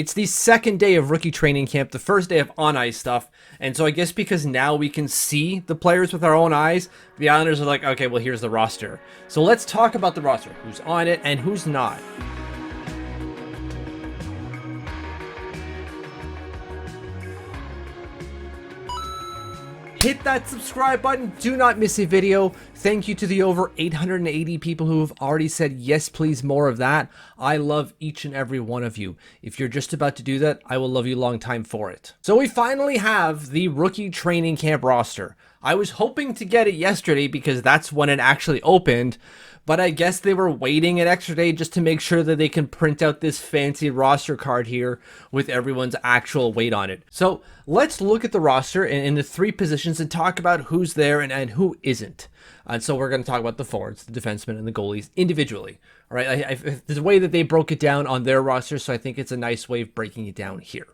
It's the second day of rookie training camp, the first day of on-ice stuff, and so I guess because now we can see the players with our own eyes, the Islanders are like, okay, well, here's the roster. So let's talk about the roster, who's on it and who's not. Hit that subscribe button. Do not miss a video. Thank you to the over 880 people who have already said, yes, please, more of that. I love each and every one of you. If you're just about to do that, I will love you long time for it. So we finally have the rookie training camp roster. I was hoping to get it yesterday because that's when it actually opened, but I guess they were waiting an extra day just to make sure that they can print out this fancy roster card here with everyone's actual weight on it. So let's look at the roster in the three positions and talk about who's there and who isn't. And so we're going to talk about the forwards, the defensemen, and the goalies individually. All right, there's a way that they broke it down on their roster, so I think it's a nice way of breaking it down here.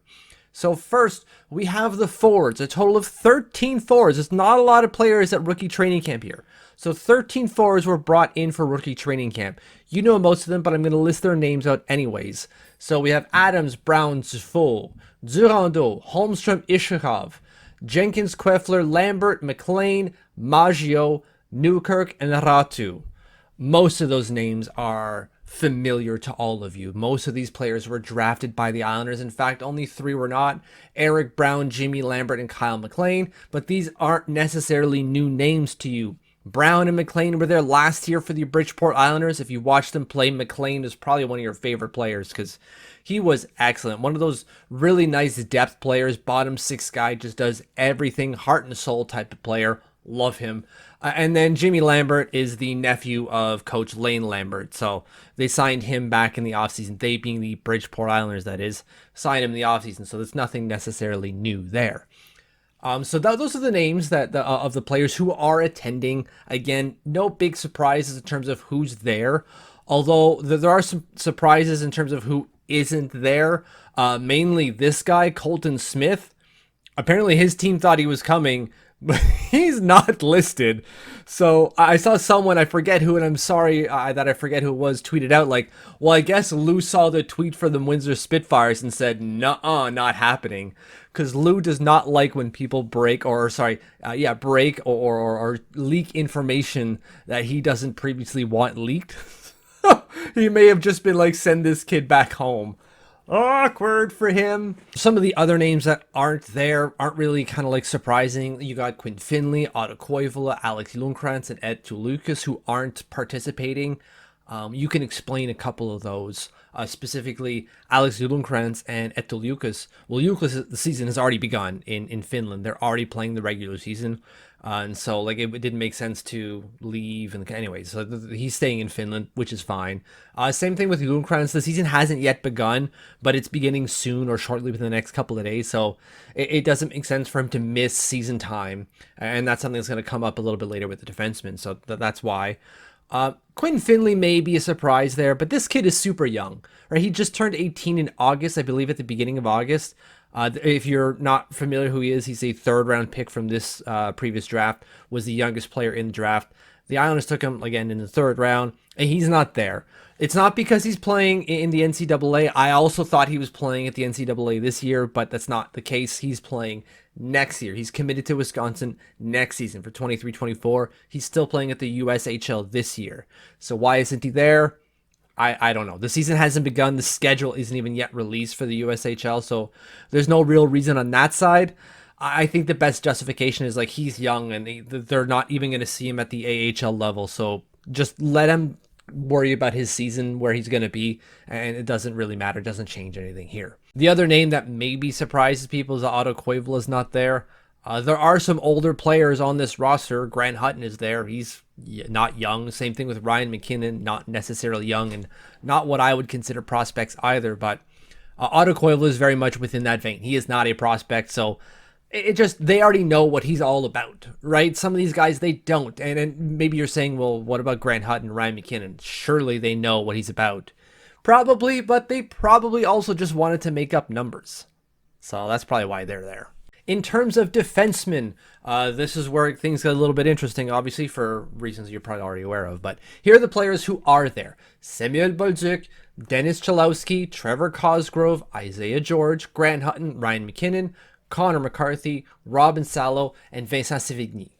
So first, we have the forwards, a total of 13 forwards. It's not a lot of players at rookie training camp here. So 13 forwards were brought in for rookie training camp. You know most of them, but I'm going to list their names out anyways. So we have Adams, Brown, Zfo, Durando, Holmstrom, Ishakov, Jenkins, Queffler, Lambert, McLean, Maggio, Newkirk, and Ratu. Most of those names are familiar to all of you. Most of these players were drafted by the Islanders. In fact, only three were not: Eric Brown, Jimmy Lambert, and Kyle McLean. But these aren't necessarily new names to you. Brown and McLean were there last year for the Bridgeport Islanders. If you watched them play, McLean is probably one of your favorite players because he was excellent. One of those really nice depth players, bottom six guy, just does everything, heart and soul type of player. Love him. And then Jimmy Lambert is the nephew of Coach Lane Lambert. So they signed him back in the offseason. They being the Bridgeport Islanders, that is, signed him in the offseason. So there's nothing necessarily new there. So those are the names of the players who are attending. Again, no big surprises in terms of who's there. Although there are some surprises in terms of who isn't there. Mainly this guy, Colton Smith. Apparently his team thought he was coming, but he's not listed. So I saw someone, I forget who, and I'm sorry that I forget who it was, tweeted out like, well, I guess Lou saw the tweet for the Windsor Spitfires and said, nuh-uh, not happening. Because Lou does not like when people break or leak information that he doesn't previously want leaked. He may have just been like, send this kid back home. Awkward for him. Some of the other names that aren't there aren't really kind of like surprising. You got Quinn Finley, Otto Koivula, Alex Lundkrantz, and Ed Lucas who aren't participating. You can explain a couple of those. Specifically, Alex Lundkrantz and Ed Lucas. Well, Lucas, the season has already begun in Finland. They're already playing the regular season. And so, like, it didn't make sense to leave. And anyway, so he's staying in Finland, which is fine. Same thing with Lundkrantz. The season hasn't yet begun, but it's beginning soon or shortly within the next couple of days. So it doesn't make sense for him to miss season time. And that's something that's going to come up a little bit later with the defenseman. So that's why. Quinn Finley may be a surprise there, but this kid is super young. Right? He just turned 18 in August, I believe, at the beginning of August. If you're not familiar who he is, he's a third-round pick from this previous draft, was the youngest player in the draft. The Islanders took him, again, in the third round, and he's not there. It's not because he's playing in the NCAA. I also thought he was playing at the NCAA this year, but that's not the case. He's playing next year. He's committed to Wisconsin next season for 23-24. He's still playing at the USHL this year. So why isn't he there? I don't know. The season hasn't begun. The schedule isn't even yet released for the USHL, so there's no real reason on that side. I think the best justification is like he's young and they're not even going to see him at the AHL level, so just let him worry about his season, where he's going to be, and it doesn't really matter. It doesn't change anything here. The other name that maybe surprises people is that Otto Koivula is not there. There are some older players on this roster. Grant Hutton is there. He's not young. Same thing with Ryan McKinnon, not necessarily young and not what I would consider prospects either. But Otto Koivula is very much within that vein. He is not a prospect, so they already know what he's all about, right? Some of these guys, they don't. And maybe you're saying, well, what about Grant Hutton, Ryan McKinnon? Surely they know what he's about. Probably, but they probably also just wanted to make up numbers. So that's probably why they're there. In terms of defensemen, this is where things get a little bit interesting, obviously, for reasons you're probably already aware of. But here are the players who are there. Samuel Bolduc, Dennis Chalowski, Trevor Cosgrove, Isaiah George, Grant Hutton, Ryan McKinnon, Connor McCarthy, Robin Salo, and Vincent Sévigny.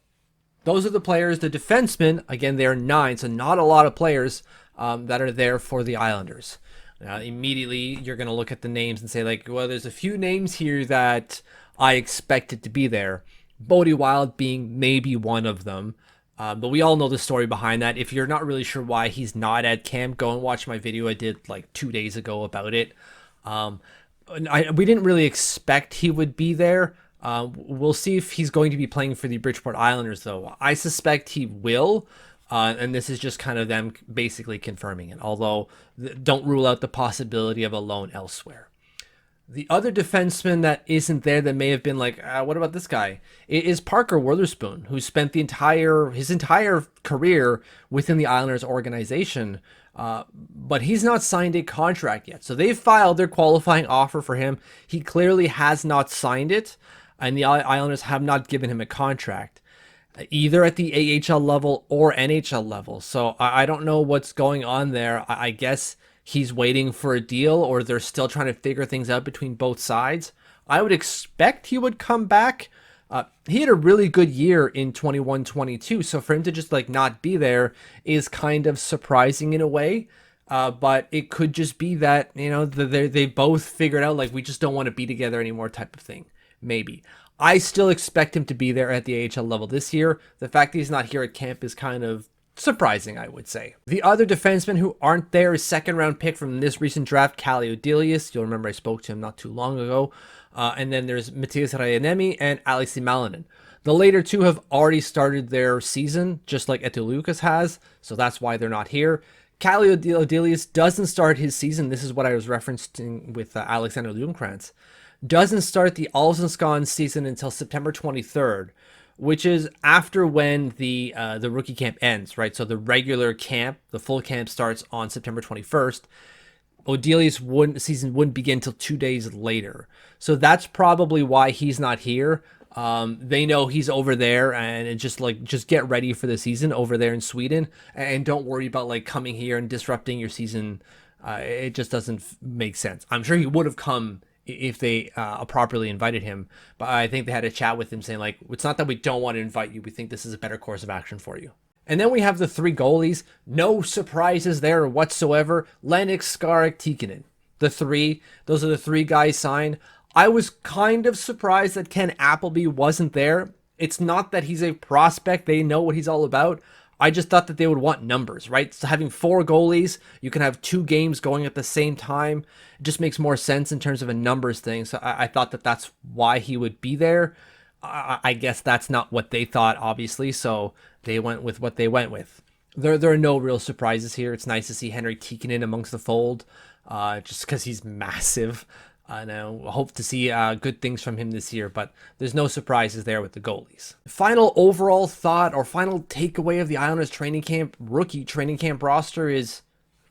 Those are the players. The defensemen, again, they're 9, so not a lot of players that are there for the Islanders. Now, immediately, you're going to look at the names and say, like, well, there's a few names here that I expected to be there. Bodie Wilde being maybe one of them. But we all know the story behind that. If you're not really sure why he's not at camp, go and watch my video I did like 2 days ago about it. We didn't really expect he would be there. We'll see if he's going to be playing for the Bridgeport Islanders, though. I suspect he will. And this is just kind of them basically confirming it. Although, don't rule out the possibility of a loan elsewhere. The other defenseman that isn't there that may have been like, what about this guy? It is Parker Wotherspoon, who spent his entire career within the Islanders organization, but he's not signed a contract yet. So they've filed their qualifying offer for him. He clearly has not signed it, and the Islanders have not given him a contract, either at the AHL level or NHL level. So I don't know what's going on there. I guess he's waiting for a deal, or they're still trying to figure things out between both sides. I would expect he would come back. He had a really good year in 21-22, so for him to just like not be there is kind of surprising in a way. But it could just be that, you know, they both figured out like we just don't want to be together anymore type of thing. Maybe. I still expect him to be there at the AHL level this year. The fact that he's not here at camp is kind of surprising, I would say. The other defensemen who aren't there is second-round pick from this recent draft, Calle Odelius. You'll remember I spoke to him not too long ago. And then there's Matias Rajanemi and Alexi Malinen. The later two have already started their season, just like Odelius has, so that's why they're not here. Calle Odelius doesn't start his season. This is what I was referencing with Alexander Lundkrantz. Doesn't start the Allsvenskan season until September 23rd. Which is after when the rookie camp ends, right? So the regular camp, the full camp starts on September 21st. Odelius' season wouldn't begin until 2 days later. So that's probably why he's not here. They know he's over there, and it just get ready for the season over there in Sweden, and don't worry about like coming here and disrupting your season. It just doesn't make sense. I'm sure he would have come if they properly invited him. But I think they had a chat with him saying, like, it's not that we don't want to invite you. We think this is a better course of action for you. And then we have the 3 goalies. No surprises there whatsoever. Lennox, Skarek, Tikkanen. Those are the 3 guys signed. I was kind of surprised that Ken Appleby wasn't there. It's not that he's a prospect. They know what he's all about. I just thought that they would want numbers, right? So having 4 goalies, you can have 2 games going at the same time. It just makes more sense in terms of a numbers thing. So I thought that that's why he would be there. I guess that's not what they thought, obviously. So they went with what they went with. There are no real surprises here. It's nice to see Henrik Tikkanen amongst the fold, just because he's massive. And I hope to see good things from him this year, but there's no surprises there with the goalies. Final overall thought or final takeaway of the Islanders rookie training camp roster is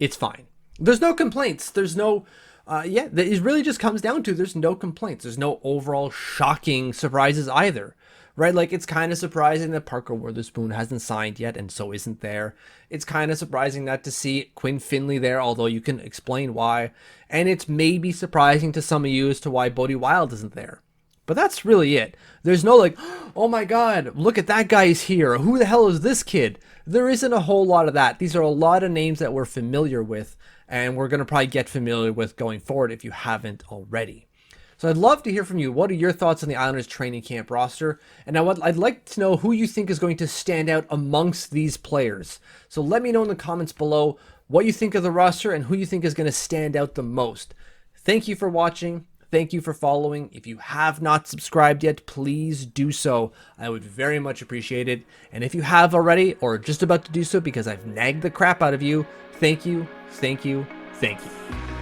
it's fine. There's no complaints. There's no, it really just comes down to there's no complaints. There's no overall shocking surprises either. Right, like it's kind of surprising that Parker Wotherspoon hasn't signed yet and so isn't there. It's kind of surprising not to see Quinn Finley there, although you can explain why. And it's maybe surprising to some of you as to why Bodie Wilde isn't there. But that's really it. There's no like, oh my God, look at that guy's here. Who the hell is this kid? There isn't a whole lot of that. These are a lot of names that we're familiar with, and we're going to probably get familiar with going forward if you haven't already. So I'd love to hear from you. What are your thoughts on the Islanders training camp roster? And I'd like to know who you think is going to stand out amongst these players. So let me know in the comments below what you think of the roster and who you think is going to stand out the most. Thank you for watching. Thank you for following. If you have not subscribed yet, please do so. I would very much appreciate it. And if you have already or just about to do so because I've nagged the crap out of you, thank you, thank you, thank you.